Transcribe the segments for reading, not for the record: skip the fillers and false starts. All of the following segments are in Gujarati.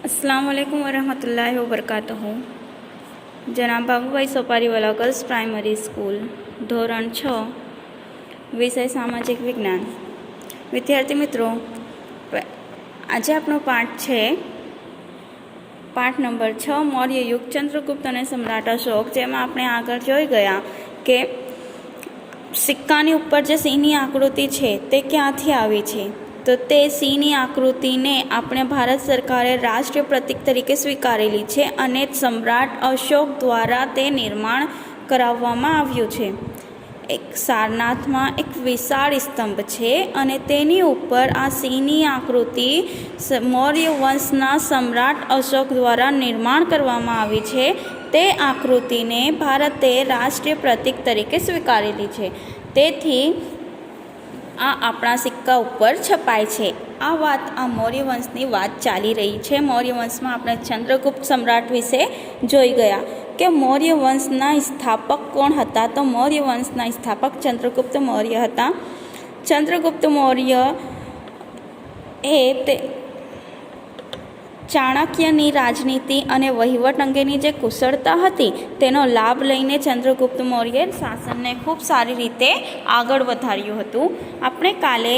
अस्सलाम वालेकुम वरहमतुल्लाहि वबरकातुहू। जनाब बाबूभाई सोपारीवाला गर्ल्स प्राइमरी स्कूल ધોરણ 6 વિષય સામાજિક વિજ્ઞાન। વિદ્યાર્થી મિત્રો, આજે આપણો પાઠ છે પાઠ નંબર 6 મૌર્ય યુગ ચંદ્રગુપ્ત અને સમ્રાટ અશોક, જેમાં આપણે આગળ જોઈ ગયા કે સિક્કાની ઉપર જે સિંહની આકૃતિ છે તે ક્યાંથી આવી છે। તો તે સિંહની આકૃતિને આપણે ભારત સરકારે રાષ્ટ્રીય પ્રતીક તરીકે સ્વીકારેલી છે અને સમ્રાટ અશોક દ્વારા તે નિર્માણ કરાવવામાં આવ્યું છે। એક સારનાથમાં એક વિશાળ સ્તંભ છે અને તેની ઉપર આ સિંહની આકૃતિ મૌર્ય વંશના સમ્રાટ અશોક દ્વારા નિર્માણ કરવામાં આવી છે। તે આકૃતિને ભારતે રાષ્ટ્રીય પ્રતીક તરીકે સ્વીકારેલી છે, તેથી આ આપણા સિક્કા ઉપર છપાય છે। આ વાત આ મૌર્ય વંશની વાત ચાલી રહી છે। મૌર્ય વંશમાં આપણે ચંદ્રગુપ્ત સમ્રાટ વિશે જોઈ ગયા કે મૌર્ય વંશના સ્થાપક કોણ હતા। તો મૌર્ય વંશના સ્થાપક ચંદ્રગુપ્ત મૌર્ય હતા। ચંદ્રગુપ્ત મૌર્ય તે ચાણક્યની રાજનીતિ અને વહીવટ અંગેની જે કુશળતા હતી તેનો લાભ લઈને ચંદ્રગુપ્ત મૌર્યે શાસનને ખૂબ સારી રીતે આગળ વધાર્યું હતું। આપણે કાલે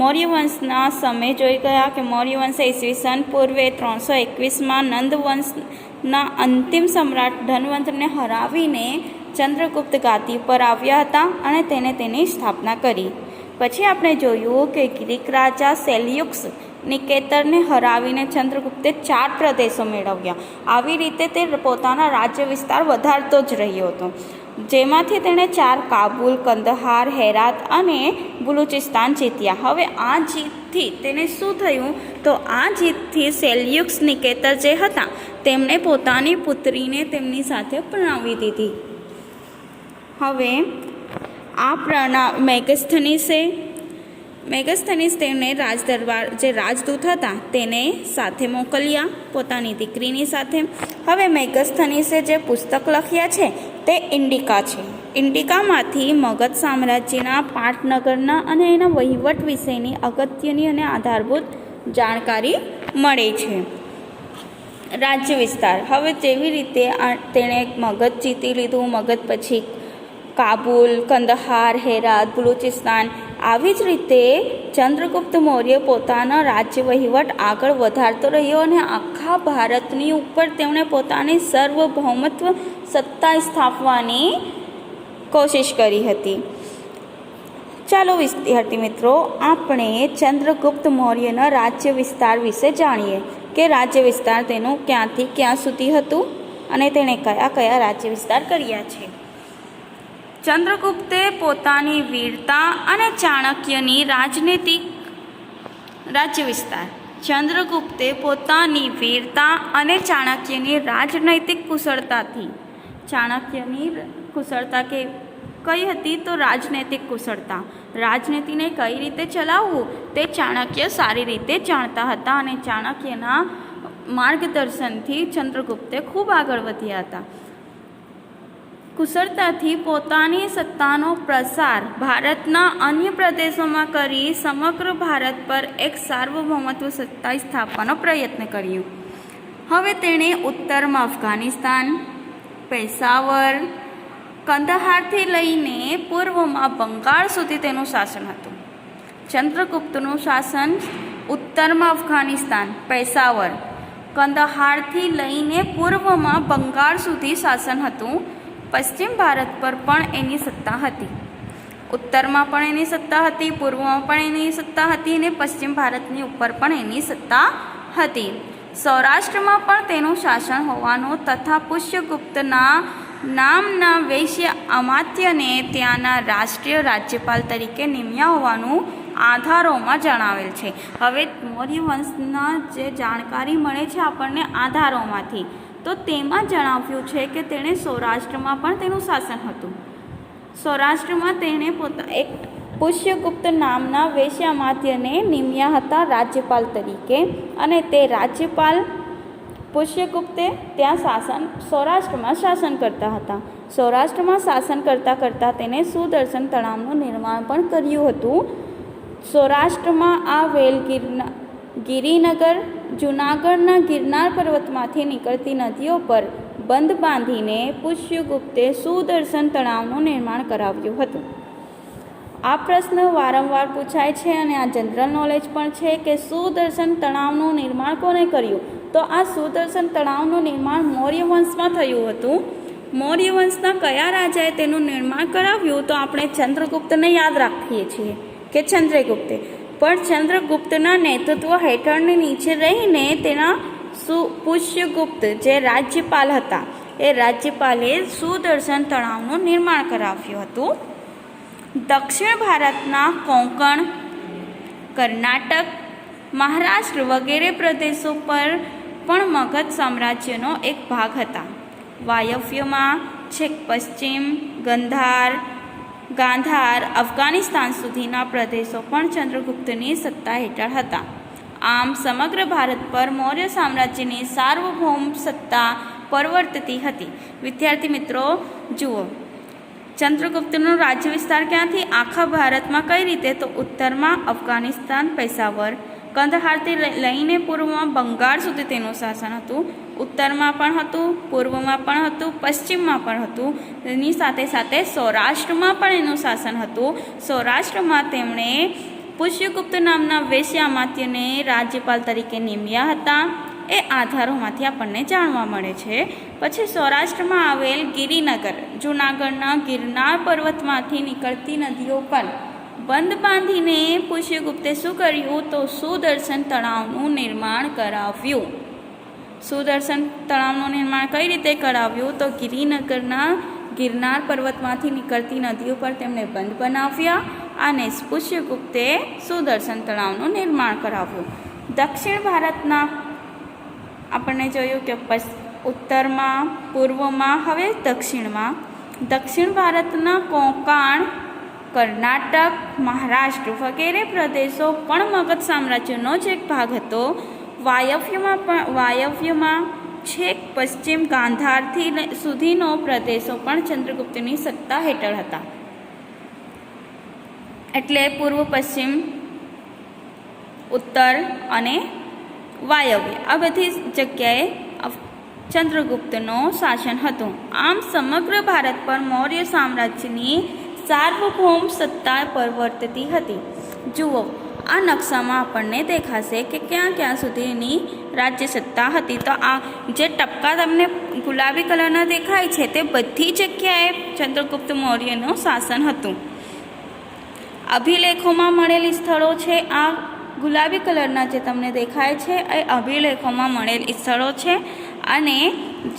મૌર્ય વંશના સમય જોઈ ગયા કે મૌર્ય વંશે ઈસવીસન પૂર્વે 321માં નંદ વંશના અંતિમ સમ્રાટ ધનવંતરને હરાવીને ચંદ્રગુપ્ત ગાદી પર આવ્યા હતા અને તેની સ્થાપના કરી। પછી આપણે જોયું કે ગ્રીક રાજા સેલ્યુકસ નિકેતરને હરાવીને ચંદ્રગુપ્તે 4 પ્રદેશો મેળવ્યા। આવી રીતે તે પોતાના રાજ્ય વિસ્તાર વધારતો જ રહ્યો હતો, જેમાંથી તેણે 4 કાબુલ, કંદહાર, હેરાત અને બલુચિસ્તાન જીત્યા। હવે આ જીતથી તેને શું થયું? તો આ જીતથી સેલ્યુક્સ નિકેતર જે હતા તેમણે પોતાની પુત્રીને તેમની સાથે પરણાવી દીધી। હવે આ મેગસ્થનીસે તેમને રાજદરબાર જે રાજદૂત હતા તેને સાથે મોકલ્યા પોતાની દીકરીની સાથે। હવે મેગસ્થનીસે જે પુસ્તક લખ્યા છે તે ઇન્ડિકા છે। ઇન્ડિકામાંથી મગધ સામ્રાજ્યના પાટનગરના અને એના વહીવટ વિશેની અગત્યની અને આધારભૂત જાણકારી મળે છે। રાજ્ય વિસ્તાર, હવે જેવી રીતે તેણે મગધ જીતી લીધું, મગધ પછી કાબુલ, કંદહાર, હેરાત, બલુચિસ્તાન, આવી જ રીતે ચંદ્રગુપ્ત મૌર્ય પોતાના રાજ્ય વહીવટ આગળ વધારતો રહ્યો અને આખા ભારતની ઉપર તેમણે પોતાની સાર્વભૌમત્વ સત્તા સ્થાપવાની કોશિશ કરી હતી। ચાલો વિદ્યાર્થી મિત્રો, આપણે ચંદ્રગુપ્ત મૌર્યના રાજ્ય વિસ્તાર વિશે જાણીએ કે રાજ્ય વિસ્તાર તેનું ક્યાંથી ક્યાં સુધી હતું અને તેણે કયા કયા રાજ્ય વિસ્તાર કર્યા છે। ચંદ્રગુપ્તે પોતાની વીરતા અને ચાણક્યની રાજ્ય વિસ્તાર ચંદ્રગુપ્તે પોતાની વીરતા અને ચાણક્યની રાજનૈતિક કુશળતાથી, ચાણક્યની કુશળતા કઈ હતી? તો રાજનૈતિક કુશળતા, રાજનીતિને કઈ રીતે ચલાવવું તે ચાણક્ય સારી રીતે જાણતા હતા અને ચાણક્યના માર્ગદર્શનથી ચંદ્રગુપ્તે ખૂબ આગળ વધ્યા હતા। કુશળતાથી પોતાની સત્તાનો પ્રસાર ભારતના અન્ય પ્રદેશોમાં કરી સમગ્ર ભારત પર એક સાર્વભૌમત્વ સત્તા સ્થાપવાનો પ્રયત્ન કર્યો। હવે તેણે ઉત્તરમાં અફઘાનિસ્તાન, પેશાવર, કંદહારથી લઈને પૂર્વમાં બંગાળ સુધી તેનું શાસન હતું। ચંદ્રગુપ્તનું શાસન ઉત્તરમાં અફઘાનિસ્તાન, પેશાવર, કંદહારથી લઈને પૂર્વમાં બંગાળ સુધી શાસન હતું। પશ્ચિમ ભારત પર પણ એની સત્તા હતી, ઉત્તરમાં પણ એની સત્તા હતી, પૂર્વમાં પણ એની સત્તા હતી અને પશ્ચિમ ભારતની ઉપર પણ એની સત્તા હતી। સૌરાષ્ટ્રમાં પણ તેનું શાસન હોવાનું તથા પુષ્યગુપ્તના નામના વૈશ્ય અમાત્યને ત્યાંના રાષ્ટ્રીય રાજ્યપાલ તરીકે નિમ્યા હોવાનું આધારોમાં જણાવેલ છે। હવે મૌર્ય વંશના જે જાણકારી મળે છે આપણને આધારોમાંથી, તો તેમાં જણાવ્યું છે કે તેણે સૌરાષ્ટ્રમાં પણ તેનું શાસન હતું। સૌરાષ્ટ્રમાં તેણે એક પુષ્યગુપ્ત નામના વૈશ્ય અમાત્યને નિમ્યા હતા રાજ્યપાલ તરીકે અને તે રાજ્યપાલ પુષ્યગુપ્તે ત્યાં સૌરાષ્ટ્રમાં શાસન કરતા હતા। સૌરાષ્ટ્રમાં શાસન કરતાં તેને સુદર્શન તળાવનું નિર્માણ પણ કર્યું હતું। સૌરાષ્ટ્રમાં આવેલ ગિરિનગર જૂનાગઢના ગિરનાર પર્વતમાંથી નીકળતી નદીઓ પર બંધ બાંધીને પુષ્યગુપ્તે સુદર્શન તળાવનું નિર્માણ કરાવ્યું હતું. આ પ્રશ્ન વારંવાર પૂછાય છે અને આ જનરલ નોલેજ પણ છે કે સુદર્શન તળાવનું નિર્માણ કોણે કર્યું? તો આ સુદર્શન તળાવનું નિર્માણ મૌર્ય વંશમાં થયું હતું. મૌર્ય વંશના કયા રાજાએ તેનું નિર્માણ કરાવ્યું? તો આપણે ચંદ્રગુપ્તને યાદ રાખીએ છીએ કે ચંદ્રગુપ્તે. પણ ચંદ્રગુપ્તના નેતૃત્વ હેઠળની નીચે રહીને તેના પુષ્યગુપ્ત જે રાજ્યપાલ હતા એ રાજ્યપાલે સુદર્શન તળાવનું નિર્માણ કરાવ્યું હતું. દક્ષિણ ભારતના કોંકણ, કર્ણાટક, મહારાષ્ટ્ર વગેરે પ્રદેશો પર પણ મગધ સામ્રાજ્યનો એક ભાગ હતા. વાયવ્યમાં છેક પશ્ચિમ ગાંધાર અફઘાનિસ્તાન સુધીના પ્રદેશો પણ ચંદ્રગુપ્તની સત્તા હેઠળ હતા. આમ સમગ્ર ભારત પર મૌર્ય સામ્રાજ્યની સાર્વભૌમ સત્તા પરવર્તતી હતી. વિદ્યાર્થી મિત્રો જુઓ, ચંદ્રગુપ્તનો રાજ્ય વિસ્તાર ક્યાંથી? આખા ભારતમાં કઈ રીતે? તો ઉત્તરમાં અફઘાનિસ્તાન પેશાવર, કંદહારથી લઈને પૂર્વમાં બંગાળ સુધી તેનું શાસન હતું. ઉત્તરમાં પણ હતું, પૂર્વમાં પણ હતું, પશ્ચિમમાં પણ હતું. તેની સાથે સાથે સૌરાષ્ટ્રમાં પણ એનું શાસન હતું. સૌરાષ્ટ્રમાં તેમણે પુષ્યગુપ્ત નામના વેશ્યામાત્યને રાજ્યપાલ તરીકે નિમ્યા હતા. એ આધારોમાંથી આપણને જાણવા મળે છે. પછી સૌરાષ્ટ્રમાં આવેલ ગિરિનગર, જૂનાગઢના ગિરનાર પર્વતમાંથી નીકળતી નદીઓ પર બંધ બાંધીને પુષ્યગુપ્તે શું કર્યું? તો સુદર્શન તળાવનું નિર્માણ કરાવ્યું. સુદર્શન તળાવનું નિર્માણ કઈ રીતે કરાવ્યું? તો ગિરિનગરના ગિરનાર પર્વતમાંથી નીકળતી નદીઓ પર તેમણે બંધ બનાવ્યા અને પુષ્યગુપ્તે સુદર્શન તળાવનું નિર્માણ કરાવ્યું. દક્ષિણ ભારતના આપણને જોયું કે ઉત્તરમાં, પૂર્વમાં, હવે દક્ષિણમાં. દક્ષિણ ભારતના કોંકણ, કર્ણાટક, મહારાષ્ટ્ર વગેરે પ્રદેશો પણ મગધ સામ્રાજ્યનો જ એક ભાગ હતો. વાયવ્યમાં છેક પશ્ચિમ ગાંધારથી સુધીનો પ્રદેશો પણ ચંદ્રગુપ્તની સત્તા હેઠળ હતા. એટલે પૂર્વ, પશ્ચિમ, ઉત્તર અને વાયવ્ય આ બધી જગ્યાએ ચંદ્રગુપ્તનો શાસન હતું. આમ સમગ્ર ભારત પર મૌર્ય સામ્રાજ્યની સાર્વભૌમ સત્તા પરવર્તતી હતી. જુઓ, આ નકશામાં આપણને દેખાશે કે ક્યાં ક્યાં સુધીની રાજ્ય સત્તા હતી. તો આ જે ટપકા તમને ગુલાબી કલરના દેખાય છે તે બધી જગ્યાએ ચંદ્રગુપ્ત મૌર્યનું શાસન હતું. અભિલેખોમાં મળેલી સ્થળો છે. આ ગુલાબી કલરના જે તમને દેખાય છે એ અભિલેખોમાં મળેલી સ્થળો છે અને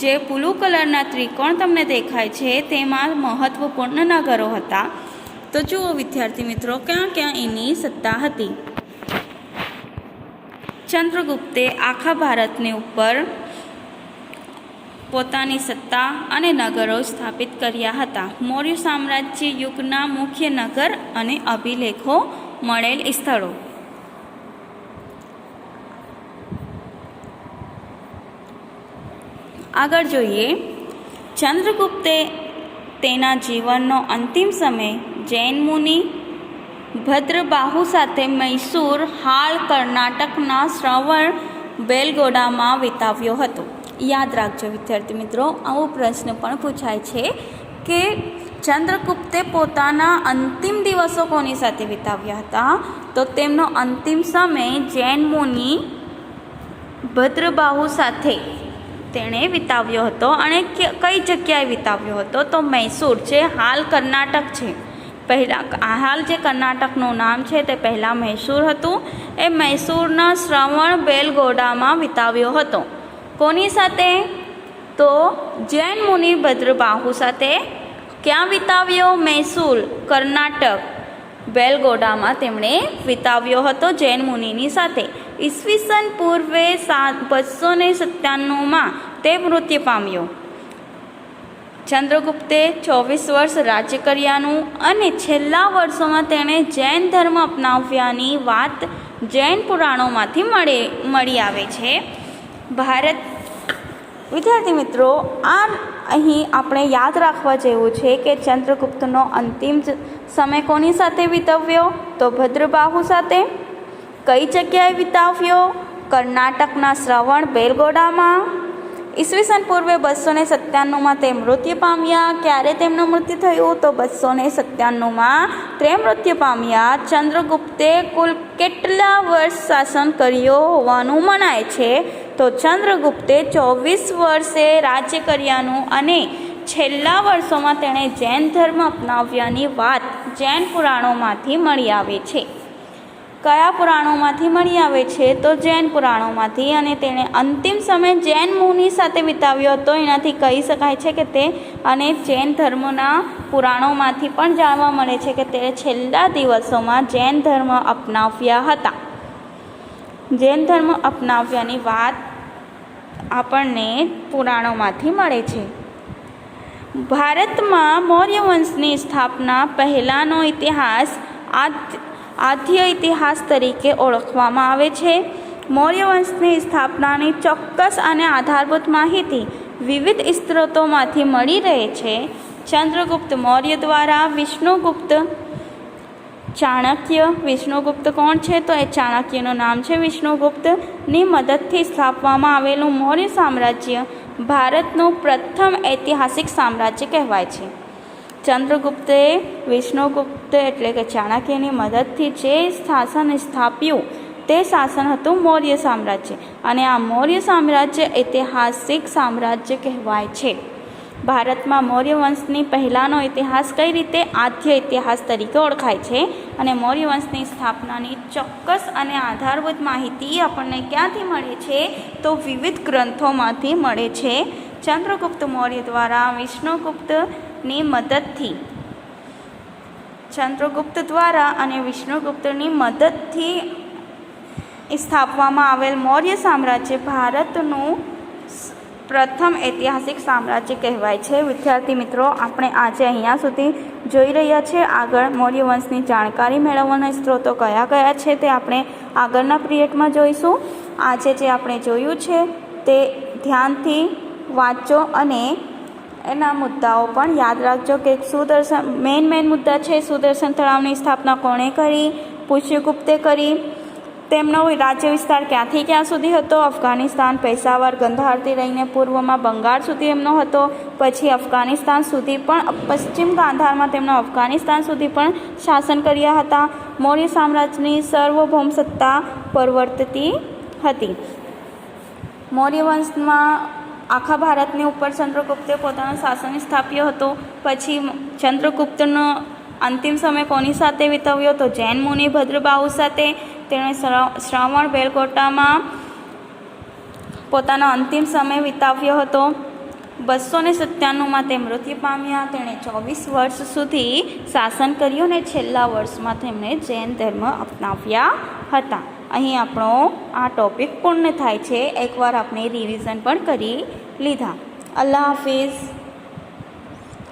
જે બ્લુ કલરના ત્રિકોણ તમને દેખાય છે તેમાં મહત્વપૂર્ણ નગરો હતા. તો જુઓ વિદ્યાર્થી મિત્રો, ક્યાં ક્યાં એની સત્તા હતી. ચંદ્રગુપ્તે આખા ભારતની ઉપર પોતાની સત્તા અને નગરો સ્થાપિત કર્યા હતા. મૌર્ય સામ્રાજ્ય યુગના મુખ્ય નગર અને અભિલેખો મળેલ સ્થળો. આગળ જોઈએ, ચંદ્રગુપ્તે તેના જીવનનો અંતિમ સમય જૈન મુનિ ભદ્રબાહુ સાથે મૈસૂર, હાલ કર્ણાટકના શ્રવણ બેલગોડામાં વિતાવ્યો હતો. યાદ રાખજો વિદ્યાર્થી મિત્રો, આવો પ્રશ્ન પણ પૂછાય છે કે ચંદ્રગુપ્તે પોતાના અંતિમ દિવસો કોની સાથે વિતાવ્યા હતા? તો તેમનો અંતિમ સમય જૈન મુનિ ભદ્રબાહુ સાથે તેણે વિતાવ્યો હતો. અને કઈ જગ્યાએ વિતાવ્યો હતો? તો મૈસૂર, જે હાલ કર્ણાટક છે. હાલ જે કર્ણાટકનું નામ છે તે પહેલાં મૈસૂર હતું. એ મૈસૂરના શ્રવણ બેલગોડામાં વિતાવ્યો હતો. કોની સાથે? તો જૈન મુનિ ભદ્રબાહુ સાથે. ક્યાં વિતાવ્યો? મૈસૂર, કર્ણાટક, બેલગોડામાં તેમણે વિતાવ્યો હતો જૈન મુનિની સાથે. ઈસવીસન પૂર્વે 297માં તે મૃત્યુ પામ્યો. ચંદ્રગુપ્તે 24 વર્ષ રાજ્ય કર્યાનું અને છેલ્લા વર્ષોમાં તેણે જૈન ધર્મ અપનાવ્યાની વાત જૈન પુરાણોમાંથી મળી આવે છે. ભારત વિદ્યાર્થી મિત્રો, આ અહીં આપણે યાદ રાખવા જેવું છે કે ચંદ્રગુપ્તનો અંતિમ સમય કોની સાથે વિતાવ્યો? તો ભદ્રબાહુ સાથે. કઈ જગ્યાએ વિતાવ્યો? કર્ણાટકના શ્રવણ બેલગોડામાં. ઈસવીસન પૂર્વે 297માં તે મૃત્યુ પામ્યા. ક્યારે તેમનું મૃત્યુ થયું? તો 297માં તે મૃત્યુ પામ્યા. ચંદ્રગુપ્તે કુલ કેટલા વર્ષ શાસન કર્યો હોવાનું મનાય છે? તો ચંદ્રગુપ્તે 24 વર્ષે રાજ્ય કર્યાનું અને છેલ્લા વર્ષોમાં તેણે જૈન ધર્મ અપનાવ્યાની વાત જૈન પુરાણોમાંથી મળી આવે છે. કયા પુરાણોમાંથી મળી આવે છે? તો જૈન પુરાણોમાંથી. અને તેણે અંતિમ સમય જૈન મુનિ સાથે વિતાવ્યો હતો. એનાથી કહી શકાય છે કે તે અને જૈન ધર્મના પુરાણોમાંથી પણ જાણવા મળે છે કે તે છેલ્લા દિવસોમાં જૈન ધર્મ અપનાવ્યા હતા. જૈન ધર્મ અપનાવ્યાની વાત આપણને પુરાણોમાંથી મળે છે. ભારતમાં મૌર્ય વંશની સ્થાપના પહેલાંનો ઇતિહાસ આદ્ય ઇતિહાસ તરીકે ઓળખવામાં આવે છે. મૌર્ય વંશની સ્થાપનાની ચોક્કસ અને આધારભૂત માહિતી વિવિધ સ્ત્રોતોમાંથી મળી રહે છે. ચંદ્રગુપ્ત મૌર્ય દ્વારા વિષ્ણુગુપ્ત ચાણક્ય. વિષ્ણુગુપ્ત કોણ છે? તો એ ચાણક્યનું નામ છે. વિષ્ણુગુપ્તની મદદથી સ્થાપવામાં આવેલું મૌર્ય સામ્રાજ્ય ભારતનું પ્રથમ ઐતિહાસિક સામ્રાજ્ય કહેવાય છે. ચંદ્રગુપ્તે વિષ્ણુગુપ્ત એટલે કે ચાણક્યની મદદથી જે શાસન સ્થાપ્યું તે શાસન હતું મૌર્ય સામ્રાજ્ય. અને આ મૌર્ય સામ્રાજ્ય ઐતિહાસિક સામ્રાજ્ય કહેવાય છે. ભારતમાં મૌર્ય વંશની પહેલાંનો ઇતિહાસ કઈ રીતે આદ્ય ઇતિહાસ તરીકે ઓળખાય છે? અને મૌર્ય વંશની સ્થાપનાની ચોક્કસ અને આધારભૂત માહિતી આપણને ક્યાંથી મળે છે? તો વિવિધ ગ્રંથોમાંથી મળે છે. ચંદ્રગુપ્ત મૌર્ય દ્વારા વિષ્ણુગુપ્તની મદદથી અને વિષ્ણુગુપ્તની મદદથી સ્થાપવામાં આવેલ મૌર્ય સામ્રાજ્ય ભારતનું પ્રથમ ઐતિહાસિક સામ્રાજ્ય કહેવાય છે. વિદ્યાર્થી મિત્રો, આપણે આજે અહીંયા સુધી જોઈ રહ્યા છે. આગળ મૌર્ય વંશની જાણકારી મેળવવાના સ્ત્રોતો કયા કયા છે તે આપણે આગળના પિરિયડમાં જોઈશું. આજે જે આપણે જોયું છે તે ધ્યાનથી વાંચો અને એના મુદ્દાઓ પણ યાદ રાખજો કે મેઇન મુદ્દા છે. સુદર્શન તળાવની સ્થાપના કોણે કરી? પુષ્યગુપ્તે કરી. તેમનો રાજ્ય વિસ્તાર ક્યાંથી ક્યાં સુધી હતો? અફઘાનિસ્તાન, પેશાવર, ગંધારથી લઈને પૂર્વમાં બંગાળ સુધી એમનો હતો. પછી અફઘાનિસ્તાન સુધી પણ, પશ્ચિમ ગાંધારમાં તેમનો અફઘાનિસ્તાન સુધી પણ શાસન કર્યા હતા. મૌર્ય સામ્રાજ્યની સાર્વભૌમ સત્તા પ્રવર્તતી હતી. મૌર્ય વંશમાં આખા ભારતની ઉપર ચંદ્રગુપ્તે પોતાનો શાસન સ્થાપ્યો હતો. પછી ચંદ્રગુપ્તનો અંતિમ સમય કોની સાથે વિતાવ્યો? તો જૈન મુનિ ભદ્રબાહુ સાથે. તેણે શ્રવણ બેલગોટામાં પોતાનો અંતિમ સમય વિતાવ્યો હતો. 297માં તે મૃત્યુ પામ્યા. તેણે 24 વર્ષ સુધી શાસન કર્યું અને છેલ્લા વર્ષમાં તેમણે જૈન ધર્મ અપનાવ્યા હતા. અહીં આપણો આ ટોપિક પૂર્ણ થાય છે. એકવાર આપણે રિવિઝન પણ કરી લીધા. અલ્લાહ હાફિઝ.